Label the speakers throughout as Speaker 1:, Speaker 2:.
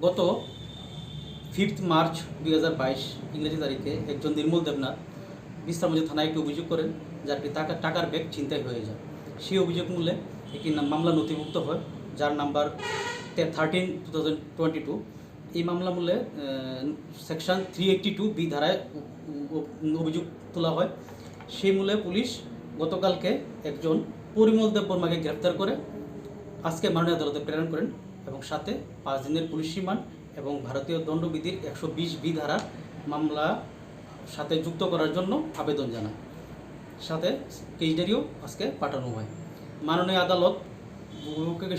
Speaker 1: গত 5 মার্চ 2022 ইংরেজি তারিখে একজন নির্মল দেবনাথ বিশ্রামবাজার থানায় একটি অভিযোগ করেন, যার একটি টাকার ব্যাগ ছিনতাই হয়ে যায়। সেই অভিযোগ মূলে একটি মামলা নথিভুক্ত হয়, যার নাম্বার 13/2022। এই মামলা মূলে সেকশন 382B ধারায় অভিযোগ তোলা হয়। সেই মূলে পুলিশ গতকালকে একজন পরিমল দেববর্মাকে গ্রেপ্তার করে আজকে মাননীয় আদালতে প্রেরণ করেন এবং সাথে 5 দিনের পুলিশ রিমান্ড এবং ভারতীয় দণ্ডবিধির 120B ধারা মামলা সাথে যুক্ত করার জন্য আবেদন জানায়। সাথে কেস ডায়েরিও আজকে পাঠানো হয়। মাননীয় আদালত অভিযোগকে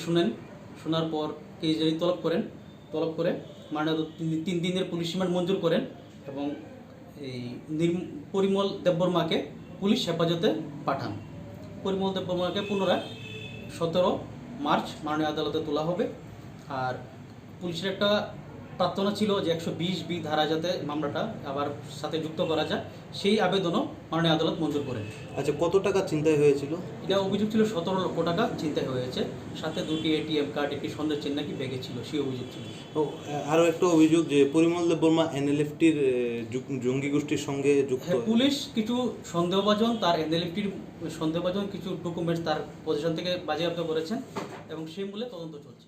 Speaker 1: শোনার পর কেস ডায়েরি তলব করে মাননীয় 3 দিনের পুলিশ রিমান্ড মঞ্জুর করেন এবং এই পরিমল দেববর্মাকে পুলিশ হেফাজতে পাঠান। পরিমল দেববর্মাকে পুনরায় 17 মার্চ মাননীয় আদালতে তোলা হবে। আর পুলিশের একটা প্রার্থনা ছিল যে 120B ধারা যাতে মামলাটা আবার সাথে যুক্ত করা যায়, সেই আবেদনও মাননীয় আদালত মঞ্জুর করেন।
Speaker 2: আচ্ছা, কত টাকা ছিনতাই হয়েছিল?
Speaker 1: এটা অভিযোগ ছিল 17 লক্ষ টাকা ছিনতাই হয়েছে, সাথে 2টি ATM কার্ড, একটি স্বর্ণের চেন নাকি ব্যাগে ছিল, সেই অভিযোগ ছিল।
Speaker 2: আরও একটা অভিযোগ যে পরিমল দেববর্মা NLFTর জঙ্গি গোষ্ঠীর সঙ্গে যুক্ত।
Speaker 1: হ্যাঁ, পুলিশ কিছু সন্দেহভাজন কিছু ডকুমেন্টস তার পজিশন থেকে বাজেয়াপ্ত করেছেন এবং সেই মূলে তদন্ত চলছে।